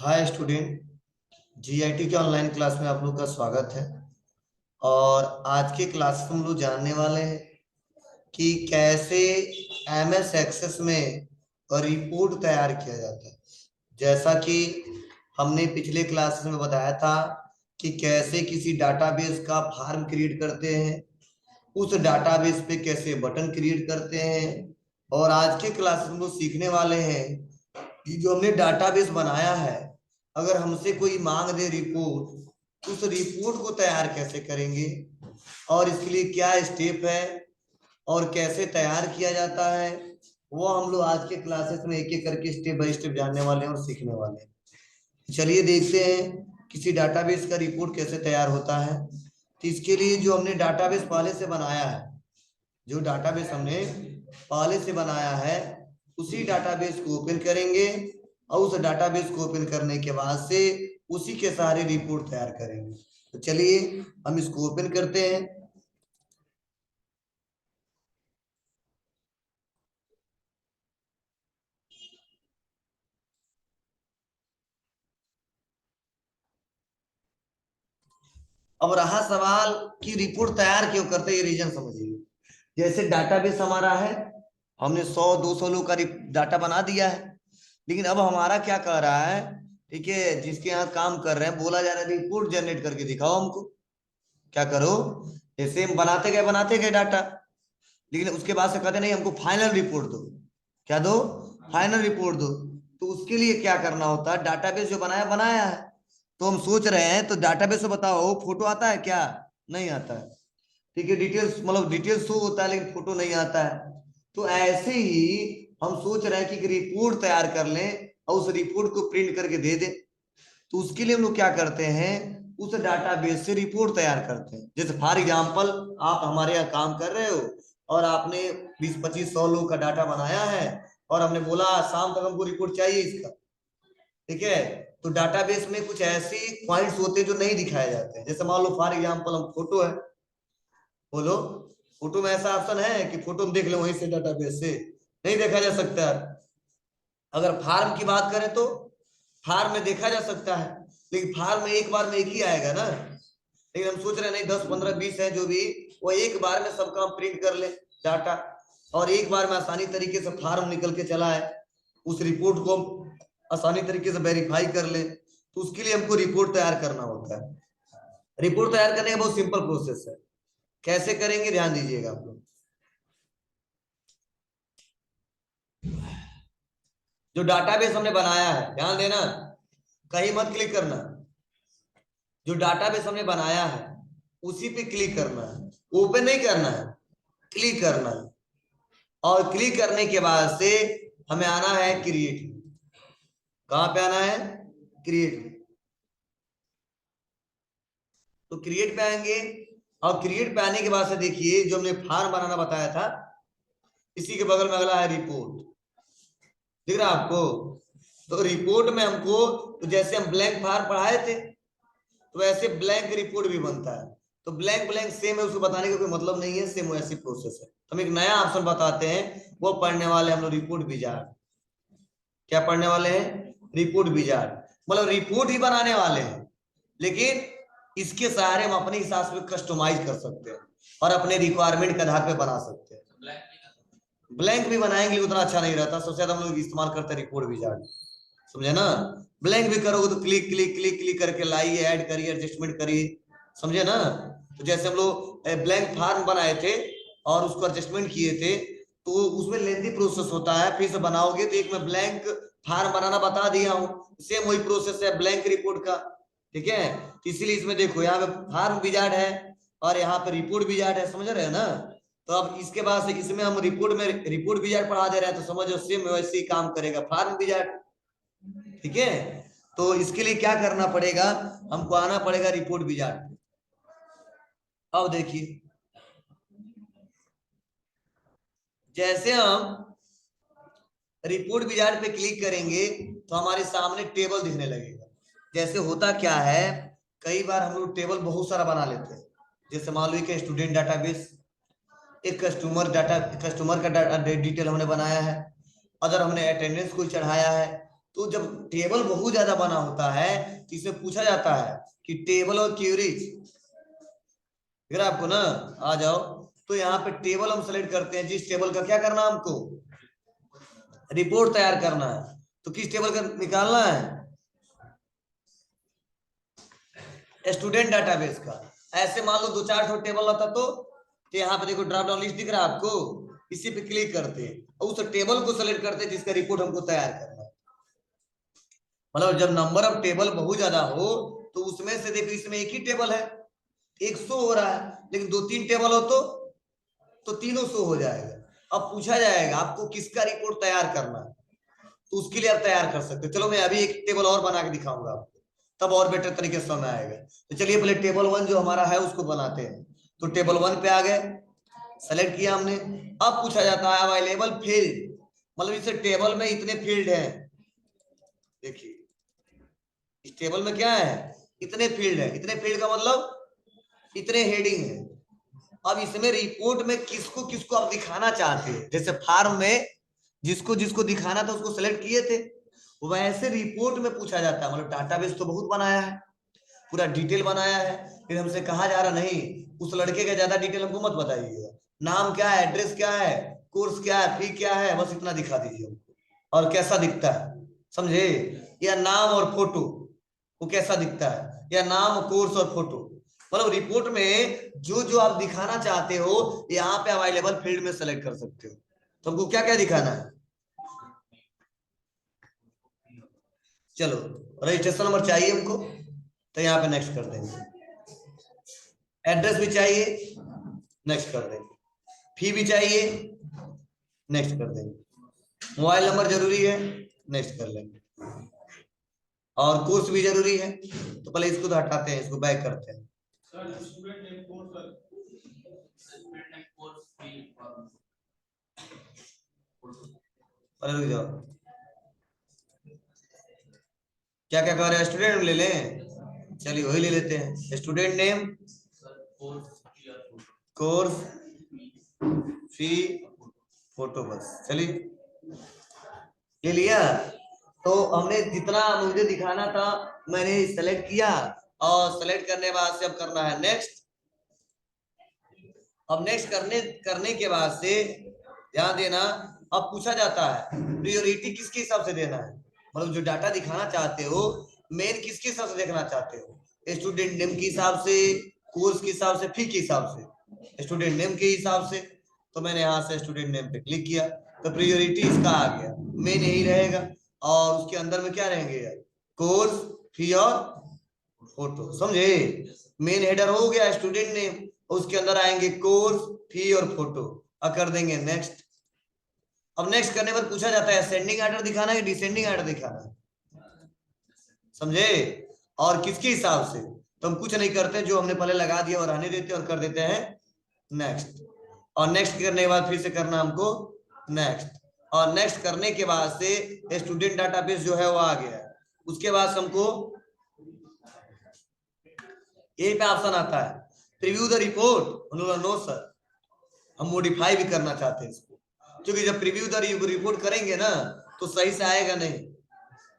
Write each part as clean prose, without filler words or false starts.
Hi student. GIT के online class में आप लोग का स्वागत है। और आज के क्लास में हम लोग जानने वाले हैं कि कैसे एमएस एक्सेस में रिपोर्ट तैयार किया जाता है। जैसा कि हमने पिछले क्लास में बताया था कि कैसे किसी डाटाबेस का फॉर्म क्रिएट करते हैं, उस डाटाबेस पे कैसे बटन क्रिएट करते हैं। और आज के क्लास में हम लोग सीखने वाले हैं कि जो हमने डाटाबेस बनाया है, अगर हमसे कोई मांग दे रिपोर्ट, उस रिपोर्ट को तैयार कैसे करेंगे और इसके लिए क्या स्टेप है और कैसे तैयार किया जाता है, वो हम लोग आज के क्लासेस में एक एक करके स्टेप बाय स्टेप जानने वाले हैं और सीखने वाले हैं। चलिए देखते हैं किसी डाटाबेस का रिपोर्ट कैसे तैयार होता है। तो इसके लिए जो हमने डाटाबेस पहले से बनाया है, जो डाटाबेस हमने पहले से बनाया है, उसी डाटाबेस को ओपन करेंगे और उस डाटाबेस को ओपन करने के बाद से उसी के सारे रिपोर्ट तैयार करेंगे। तो चलिए हम इसको ओपन करते हैं। अब रहा सवाल कि रिपोर्ट तैयार क्यों करते हैं, ये रीजन समझिए। जैसे डाटाबेस हमारा है, हमने 100-200 लोग का डाटा बना दिया है, लेकिन अब हमारा क्या कह रहा है, ठीक है, जिसके यहाँ काम कर रहे हैं बोला जा रहा है रिपोर्ट जनरेट करके दिखाओ हमको। क्या करो, जैसे हम बनाते गए डाटा, लेकिन उसके बाद से कहते नहीं हमको फाइनल रिपोर्ट दो। क्या दो? फाइनल रिपोर्ट दो। तो उसके लिए क्या करना होता है, डाटाबेस जो बनाया बनाया है, तो हम सोच रहे हैं तो डाटाबेस में बताओ फोटो आता है क्या? नहीं आता है। ठीक है, डिटेल्स मतलब डिटेल्स शो होता है लेकिन फोटो नहीं आता है। तो ऐसे ही हम सोच रहे हैं कि रिपोर्ट तैयार कर लें और उस रिपोर्ट को प्रिंट करके दे दें। तो उसके लिए हम लोग क्या करते हैं, उस डाटाबेस से रिपोर्ट तैयार करते हैं। जैसे फॉर एग्जांपल आप हमारे यहाँ काम कर रहे हो और आपने 20-25-100 लोग का डाटा बनाया है और हमने बोला शाम तक हमको रिपोर्ट चाहिए इसका। ठीक है, तो डाटाबेस में कुछ ऐसे पॉइंट्स होते हैं जो नहीं दिखाए जाते हैं। जैसे मान लो फॉर एग्जांपल हम फोटो है, बोलो, फोटो में ऐसा ऑप्शन है कि फोटो में देख ले वहीं से डाटाबेस से? नहीं देखा जा सकता है। अगर फार्म की बात करें तो फार्म में देखा जा सकता है, लेकिन फार्म में एक बार में एक ही आएगा ना। लेकिन हम सोच रहे हैं नहीं 10-15-20 है जो भी, वो एक बार में सब काम प्रिंट कर ले डाटा, और एक बार में आसानी तरीके से फार्म निकल के चला है, उस रिपोर्ट को हम आसानी तरीके से वेरीफाई कर ले। तो उसके लिए हमको रिपोर्ट तैयार करना होता है। रिपोर्ट तैयार करने का बहुत सिंपल प्रोसेस है। कैसे करेंगे ध्यान दीजिएगा आप लोग। जो डाटाबेस हमने बनाया है, ध्यान देना, कहीं मत क्लिक करना। जो डाटाबेस हमने बनाया है उसी पे क्लिक करना है, ओपन नहीं करना है, क्लिक करना है। और क्लिक करने के बाद से हमें आना है क्रिएट। कहां पे आना है? क्रिएट। तो क्रिएट पे आएंगे और क्रिएट पे आने के बाद से देखिए जो हमने फॉर्म बनाना बताया था, इसी के बगल में अगला है रिपोर्ट। दिख रहा आपको? तो रिपोर्ट में हमको, तो जैसे हम ब्लैंक फॉर्म पढ़ाए थे तो वैसे ब्लैंक रिपोर्ट भी बनता है। तो ब्लैंक ब्लैंक सेम है, उसको बताने का कोई मतलब नहीं है, सेम वैसी प्रोसेस है। हम एक नया ऑप्शन बताते हैं, वो पढ़ने वाले हम लोग रिपोर्ट विजार्ड। क्या पढ़ने वाले हैं? Report wizard. मतलब रिपोर्ट ही बनाने वाले हैं, लेकिन इसके सहारे हम अपने हिसाब से कस्टमाइज कर सकते हैं और अपने रिक्वायरमेंट के आधार पर बना सकते हैं। ब्लैंक भी बनाएंगे उतना अच्छा नहीं रहता, सबसे ज्यादा हम लोग इस्तेमाल करते हैं रिपोर्ट विजार्ड। समझे ना? ब्लैंक भी करोगे तो क्लिक क्लिक क्लिक क्लिक करके लाइए, ऐड करिए, एडजस्टमेंट करिए। समझे ना? तो जैसे हम लोग ब्लैंक फॉर्म बनाए थे और उसको एडजस्टमेंट किए थे, तो उसमें लेंथी प्रोसेस होता है, फिर से बनाओगे तो एक मैं ब्लैंक फॉर्म बनाना बता दिया हूँ, सेम वही प्रोसेस है ब्लैंक रिपोर्ट का। ठीक है, तो इसीलिए इसमें देखो यहाँ पे फॉर्म विजार्ड है और यहाँ पे रिपोर्ट विजार्ड है। समझ रहे हैं ना? तो अब इसके बाद से इसमें हम रिपोर्ट में रिपोर्ट विजार्ड पढ़ा दे रहे हैं, तो समझो सेम वैसे ही काम करेगा फॉर्म विजार्ड। ठीक है, तो इसके लिए क्या करना पड़ेगा, हमको आना पड़ेगा रिपोर्ट विजार्ड। अब देखिए, जैसे हम रिपोर्ट विजार्ड पे क्लिक करेंगे तो हमारे सामने टेबल दिखने लगेगा। जैसे होता क्या है, कई बार हम लोग टेबल बहुत सारा बना लेते हैं। जैसे मान लो एक स्टूडेंट डाटाबेस, एक कस्टमर का डिटेल हमने बनाया है, अदर हमने अटेंडेंस कोई चढ़ाया है, तो जब टेबल बहुत ज्यादा बना होता है तो इसमें पूछा जाता है कि टेबल और क्यूरीज, फिर आपको ना आ जाओ, तो यहाँ पे टेबल हम सेलेक्ट करते हैं, जिस टेबल का क्या करना है हमको रिपोर्ट तैयार करना है। तो किस टेबल का निकालना है, स्टूडेंट डाटाबेस का। ऐसे मान लो 2-4 टेबल रहता तो यहाँ पे देखो ड्रॉप डाउन लिस्ट दिख रहा है आपको, इसी पे क्लिक करते हैं और उस टेबल को सेलेक्ट करते हैं जिसका रिपोर्ट हमको तैयार करना है। मतलब जब नंबर ऑफ टेबल बहुत ज्यादा हो तो उसमें से देखो इसमें एक ही टेबल है 100 हो रहा है, लेकिन 2-3 टेबल हो तो तीनों 100 हो जाएगा। अब पूछा जाएगा आपको किसका रिपोर्ट तैयार करना है, तो उसके लिए आप तैयार कर सकते हो। चलो मैं अभी एक टेबल और बना के दिखाऊंगा आपको, तब और बेटर तरीके से समझ आएगा। तो चलिए पहले टेबल 1 जो हमारा है उसको बनाते हैं। तो टेबल 1 पे आ गए, सेलेक्ट किया हमने। अब पूछा जाता है अवेलेबल फील्ड, मतलब इस टेबल में इतने फील्ड हैं। देखिए इस टेबल में क्या है, इतने फील्ड है। इतने फील्ड का मतलब इतने हेडिंग है। अब इसमें रिपोर्ट में किसको किसको आप दिखाना चाहते हैं, जैसे फार्म में जिसको जिसको दिखाना था उसको सेलेक्ट किए थे, वैसे रिपोर्ट में पूछा जाता है। मतलब डाटाबेस तो बहुत बनाया है, पूरा डिटेल बनाया है, फिर हमसे कहा जा रहा नहीं उस लड़के का ज्यादा डिटेल हमको मत बताइएगा, नाम क्या है, एड्रेस क्या है, कोर्स क्या है, फी क्या है, बस इतना दिखा दीजिए हमको, और कैसा दिखता है, समझे। या नाम और फोटो वो कैसा दिखता है, या नाम कोर्स और फोटो। मतलब रिपोर्ट में जो जो आप दिखाना चाहते हो यहाँ पे अवेलेबल फील्ड में सेलेक्ट कर सकते हो। तो हमको क्या क्या दिखाना है, चलो रजिस्ट्रेशन नंबर चाहिए हमको, तो यहाँ पे नेक्स्ट कर देंगे। एड्रेस भी चाहिए, नेक्स्ट कर देंगे। फी भी चाहिए, नेक्स्ट कर देंगे। मोबाइल नंबर जरूरी है, नेक्स्ट कर लेंगे। और कोर्स भी जरूरी है, तो पहले इसको तो हटाते हैं, इसको बैक करते हैं। रुक जाओ, क्या क्या कह रहे हैं, स्टूडेंट ले लें, चलिए वही ले लेते हैं। स्टूडेंट नेम, कोर्स, फी, फोटो, बस चलिए ले लिया। तो हमने जितना मुझे दिखाना था मैंने सेलेक्ट किया, और सेलेक्ट करने के बाद से अब करना है नेक्स्ट। अब नेक्स्ट करने करने के बाद से ध्यान देना, अब पूछा जाता है प्रायोरिटी किसके हिसाब से देना है। मतलब जो डाटा दिखाना चाहते हो मेन किसके हिसाब से देखना चाहते हो, स्टूडेंट नेम के हिसाब से, कोर्स के हिसाब से, फी के हिसाब से। स्टूडेंट नेम के हिसाब से, तो मैंने यहाँ से स्टूडेंट नेम पे क्लिक किया, तो प्रायोरिटी इसका आ गया, मेन यही रहेगा। और उसके अंदर में क्या रहेंगे यार, कोर्स, फी और फोटो, समझे। मेन हेडर हो गया स्टूडेंट नेम, उसके अंदर आएंगे कोर्स, फी और फोटो, और कर देंगे नेक्स्ट। अब नेक्स्ट करने पर पूछा जाता है असेंडिंग ऑर्डर दिखाना है डिसेंडिंग ऑर्डर दिखाना है, समझे, और किसके हिसाब से। तो हम कुछ नहीं करते, जो हमने पहले लगा दिया और रहने देते और कर देते हैं नेक्स्ट। और नेक्स्ट करने के बाद फिर से करना हमको नेक्स्ट, और नेक्स्ट करने के बाद से स्टूडेंट डाटाबेस जो है वो आ गया। उसके बाद हमको यही पे ऑप्शन आता है preview the report, no sir हम मॉडिफाई भी करना चाहते हैं इसको, क्योंकि जब प्रीव्यू द रिपोर्ट करेंगे ना तो सही से आएगा नहीं,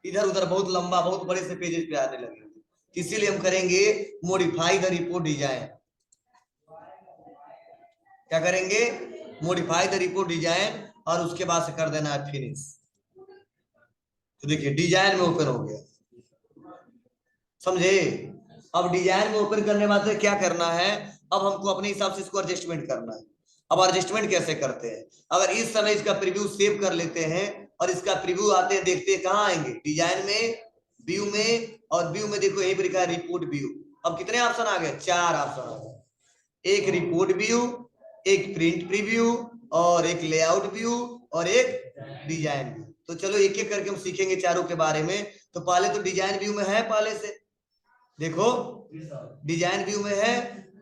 इधर उधर बहुत लंबा बहुत बड़े से पेजेस पे आने लगेंगे। इसीलिए हम करेंगे मॉडिफाई द रिपोर्ट डिजाइन। क्या करेंगे, मॉडिफाई द रिपोर्ट डिजाइन, और उसके बाद से कर देना है फिनिश। तो देखिए डिजाइन में ओपन हो गया, समझे। अब डिजाइन में ओपन करने बाद क्या करना है, अब हमको अपने हिसाब से इसको एडजस्टमेंट करना है। अब एडजस्टमेंट कैसे करते हैं, अगर इस समय इसका प्रीव्यू सेव कर लेते हैं और इसका प्रीव्यू आते हैं, देखते हैं कहाँ आएंगे, डिजाइन में, व्यू में, और व्यू में देखो यही पर लिखा है रिपोर्ट व्यू। अब कितने ऑप्शन आ गए, 4 ऑप्शन आ गए, एक रिपोर्ट व्यू, एक प्रिंट प्रीव्यू, और एक लेआउट व्यू, और एक डिजाइन व्यू। तो चलो एक एक करके हम सीखेंगे चारों के बारे में। तो पहले तो डिजाइन व्यू में है, पहले से देखो डिजाइन व्यू में है,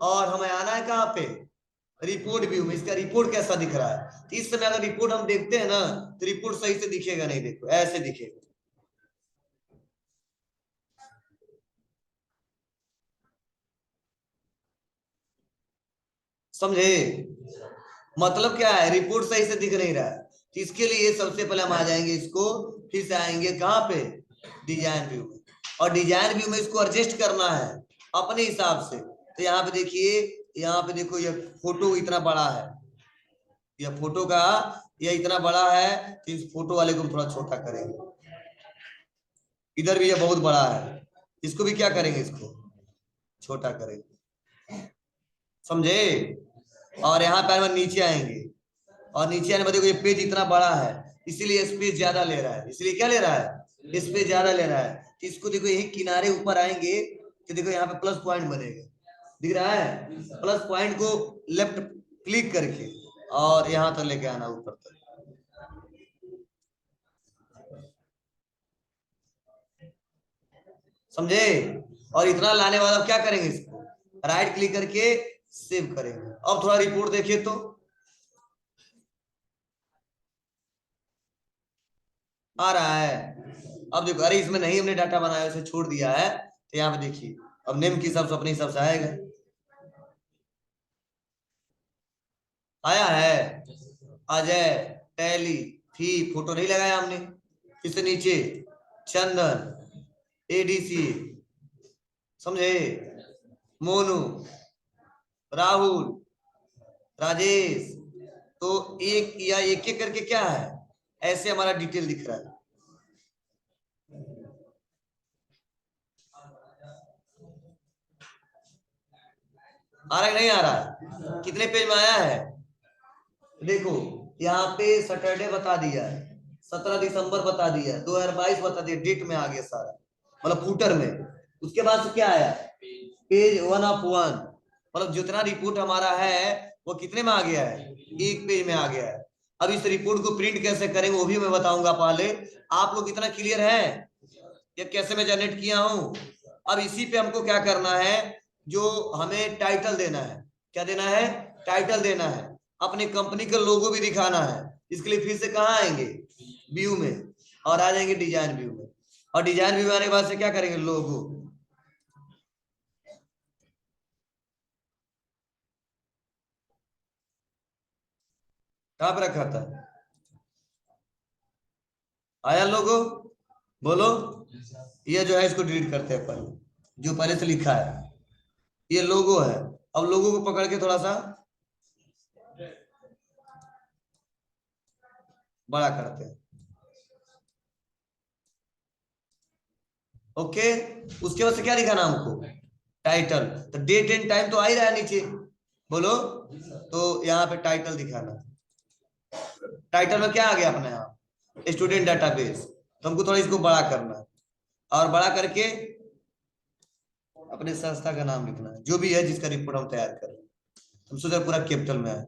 और हमें आना है कहाँ पे, रिपोर्ट व्यू में। इसका रिपोर्ट कैसा दिख रहा है, तो इस समय अगर रिपोर्ट हम देखते हैं ना तो रिपोर्ट सही से दिखेगा नहीं, देखो ऐसे दिखेगा, समझे। मतलब क्या है, रिपोर्ट सही से दिख नहीं रहा है, तो इसके लिए सबसे पहले हम आ जाएंगे इसको फिर से आएंगे कहाँ पे, डिजाइन व्यू में, और डिजाइन व्यू में इसको एडजस्ट करना है अपने हिसाब से। तो यहाँ पे देखिए, यहाँ पे देखो ये फोटो इतना बड़ा है, यह फोटो का ये इतना बड़ा है, तो इस फोटो वाले को हम थोड़ा छोटा करेंगे। इधर भी ये बहुत बड़ा है, इसको भी क्या करेंगे, इसको छोटा करेंगे, समझे। और यहाँ पे हम नीचे आएंगे, और नीचे आने पर देखो ये पेज इतना बड़ा है, इसीलिए स्पेस ज्यादा ले रहा है। इसलिए क्या ले रहा है, स्पेस ज्यादा ले रहा है। इसको देखो यही किनारे ऊपर आएंगे तो देखो यहाँ पे प्लस पॉइंट बनेगा, दिख रहा है। प्लस पॉइंट को लेफ्ट क्लिक करके और यहाँ तक लेके आना, ऊपर तक। समझे। और इतना लाने वाला क्या करेंगे, इसको राइट क्लिक करके सेव करेंगे। अब थोड़ा रिपोर्ट देखिए तो आ रहा है। अब देखो, अरे इसमें नहीं हमने डाटा बनाया, उसे छोड़ दिया है, तो यहाँ पे देखिए अब नेम के हिसाब से अपने हिसाब से आएगा। आया है अजय टैली फी, फोटो नहीं लगाया हमने। इससे नीचे चंदन एडीसी, समझे, मोनू, राहुल, राजेश। तो एक या एक एक करके क्या है, ऐसे हमारा डिटेल दिख रहा है। आ रहा है नहीं आ रहा है, कितने पेज में आया है देखो, यहाँ पे सैटरडे बता दिया है, 17 दिसंबर बता दिया, 2022 बता दिया, डेट में आ गया सारा, मतलब फूटर में। उसके बाद से क्या आया, पेज 1 ऑफ 1, मतलब जितना रिपोर्ट हमारा है वो कितने में आ गया है, एक पेज में आ गया है। अब इस रिपोर्ट को प्रिंट कैसे करेंगे वो भी मैं बताऊंगा। पहले आप लोग इतना क्लियर है ये कैसे मैं जनरेट किया हूं। अब इसी पे हमको क्या करना है, जो हमें टाइटल देना है, क्या देना है, टाइटल देना है, अपनी कंपनी का लोगो भी दिखाना है। इसके लिए फिर से कहाँ आएंगे, व्यू में, और आ जाएंगे डिजाइन व्यू में। और डिजाइन व्यू में आने के बाद से क्या करेंगे, लोगो। कहाँ पे रखा था, आया लोगो, बोलो। ये जो है इसको डिलीट करते हैं पहले, जो पहले से लिखा है ये लोगो है। अब लोगो को पकड़ के थोड़ा सा बड़ा करते हैं, ओके। उसके बाद से क्या दिखाना हमको, टाइटल। तो डेट एंड टाइम तो आ ही रहा है नीचे, बोलो। तो यहाँ पे टाइटल दिखाना, टाइटल में क्या आ गया अपने यहाँ, स्टूडेंट डाटाबेस। तो हमको थोड़ा इसको बड़ा करना है, और बड़ा करके अपने संस्था का नाम लिखना है, जो भी है जिसका रिपोर्ट हम तैयार कर रहे हैं। हम सोचा पूरा कैपिटल में है,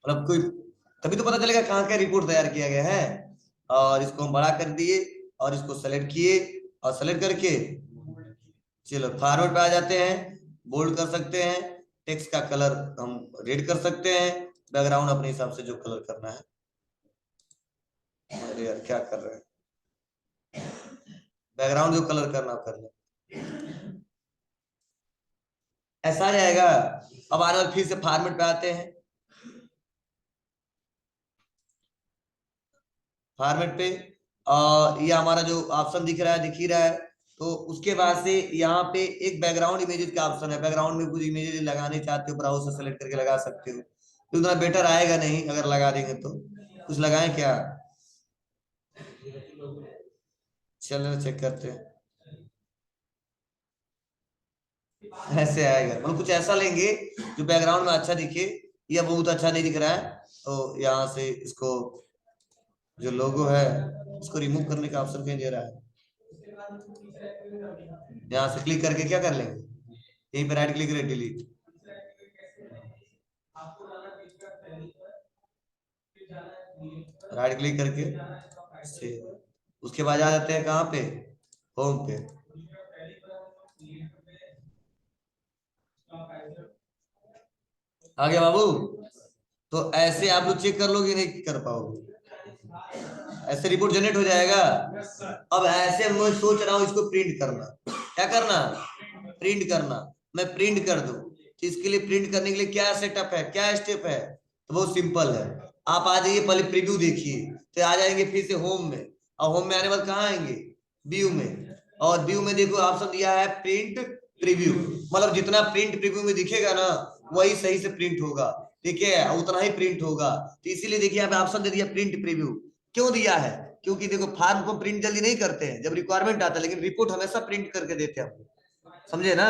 मतलब कोई, तभी तो पता चलेगा कहाँ का रिपोर्ट तैयार किया गया है। और इसको हम बड़ा कर दिए, और इसको सेलेक्ट किए, और सेलेक्ट करके चलो फॉरवर्ड पे आ जाते हैं। बोल्ड कर सकते हैं, टेक्स्ट का कलर हम रेड कर सकते हैं, बैकग्राउंड अपने हिसाब से जो कलर करना है। अरे यार क्या कर रहे हैं, बैकग्राउंड जो कलर करना कर ले, ऐसा आ जाएगा। अब आने वाले फिर से फॉर्मेट पे आते हैं, फॉर्मेट पे, और ये हमारा जो ऑप्शन दिख रहा है, दिख ही रहा है। तो उसके बाद से यहाँ पे एक बैकग्राउंड इमेजेस का ऑप्शन है, बैकग्राउंड में कुछ इमेजेस लगाने चाहते हो ब्राउज से सेलेक्ट करके लगा सकते हो। तो उतना बेटर आएगा नहीं अगर लगा देंगे तो। कुछ लगाएं क्या, चलो चेक करते हैं। ऐसे आएगा, मतलब कुछ ऐसा लेंगे जो बैकग्राउंड में अच्छा दिखे। यह बहुत अच्छा नहीं दिख रहा है, तो यहाँ से इसको जो लोगो है इसको रिमूव करने का ऑप्शन कहीं दे रहा है। यहाँ से क्लिक करके क्या कर लेंगे, यहीं पे राइट क्लिक करें, डिलीट, राइट क्लिक करके से उसके बाद आ जाते हैं कहाँ पे, होम पे। आ गया बाबू। तो ऐसे आप लोग चेक कर लोगे, नहीं कर पाओगे, ऐसे रिपोर्ट जनरेट हो जाएगा। अब ऐसे मैं सोच रहा हूँ इसको प्रिंट करना, क्या करना, प्रिंट करना। मैं प्रिंट कर दूं, तो इसके लिए प्रिंट करने के लिए क्या सेटअप है, क्या स्टेप है? तो बहुत सिंपल है। आप आ जाइए, पहले प्रीव्यू देखिए, तो आ जाएंगे फिर से होम में, और होम में आने बाद कहाँ आएंगे, व्यू में, और व्यू में देखो ऑप्शन दिया है प्रिंट प्रीव्यू, मतलब जितना प्रिंट प्रीव्यू में दिखेगा ना वही सही से प्रिंट होगा, ठीक है, उतना ही प्रिंट होगा। तो इसीलिए देखिए यहाँ पे ऑप्शन दे दिया प्रिंट प्रीव्यू। क्यों दिया है? क्योंकि देखो फॉर्म को प्रिंट जल्दी नहीं करते हैं जब रिक्वायरमेंट आता है, लेकिन रिपोर्ट हमेशा प्रिंट करके देते हैं हम, समझे ना?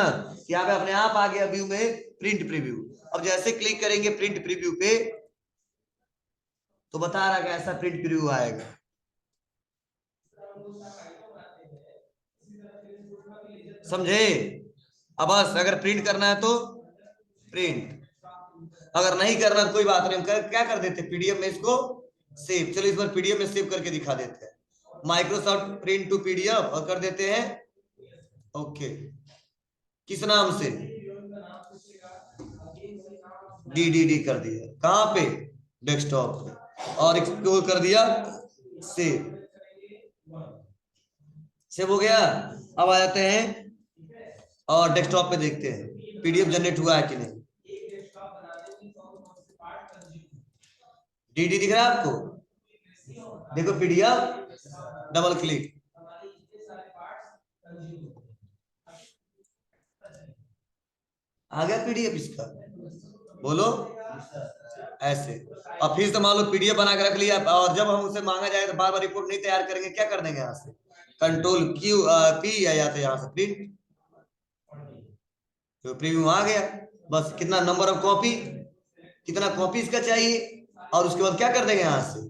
यहाँ पे अपने आप आ गया व्यू में प्रिंट प्रीव्यू। अब जैसे क्लिक करेंगे प्रिंट प्रीव्यू पे तो बता रहा है ऐसा प्रिंट प्रीव्यू आएगा। समझे? अब बस अगर प्रिंट करना है तो प्रिंट, अगर नहीं करना तो कोई बात नहीं, हम क्या कर देते पीडीएफ में इसको सेव। चलो इस बार पीडीएफ में सेव करके दिखा देते हैं, माइक्रोसॉफ्ट प्रिंट टू पीडीएफ, और कर देते हैं ओके। किस नाम से? डी कर दिया, कहां पे, डेस्कटॉप पे, और इसको कर दिया सेव। सेव हो गया। अब आ जाते हैं और डेस्कटॉप पे देखते हैं पीडीएफ जनरेट हुआ है कि नहीं। डी दिख रहा है आपको? देखो पीडीएफ, डबल क्लिक, आ गया पीडीएफ इसका, बोलो ऐसे। और फिर से मान लो पीडीएफ बना के रख लिया, और जब हम उसे मांगा जाए तो बार बार रिपोर्ट नहीं तैयार करेंगे, क्या कर देंगे यहाँ से कंट्रोल क्यू पी, या तो यहाँ से प्रिंट, तो प्रीव्यू आ गया। बस कितना नंबर ऑफ कॉपी, कितना कॉपी इसका चाहिए, और उसके बाद क्या कर देंगे यहाँ से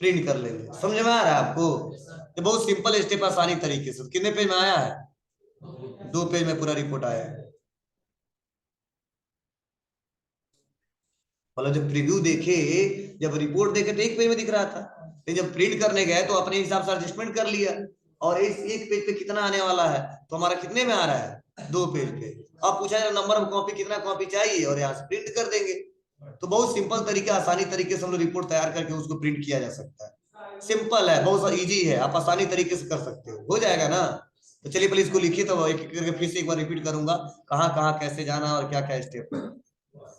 प्रिंट कर लेंगे। समझ में आ रहा है आपको? ये बहुत सिंपल स्टेप, आसानी तरीके से। कितने पेज में आया है? 2 पेज में पूरा रिपोर्ट आया है। मतलब जब प्रीव्यू देखे, जब रिपोर्ट देखे तो 1 पेज में दिख रहा था, लेकिन जब प्रिंट करने गए तो अपने हिसाब से एडजस्टमेंट कर लिया, और इस 1 पेज पे कितना आने वाला है, तो हमारा कितने में आ रहा है 2 पेज पे। अब पूछा जाए नंबर ऑफ कॉपी, कितना कॉपी चाहिए, और यहाँ से प्रिंट कर देंगे। तो बहुत सिंपल तरीका, आसानी तरीके से हम लोग रिपोर्ट तैयार करके उसको प्रिंट किया जा सकता है। सिंपल है, बहुत इजी है, आप आसानी तरीके से कर सकते हो जाएगा ना। तो चलिए पहले इसको लिखिए, तो एक एक करके फिर से एक बार रिपीट करूंगा, कहाँ कहाँ कैसे जाना और क्या क्या स्टेप है।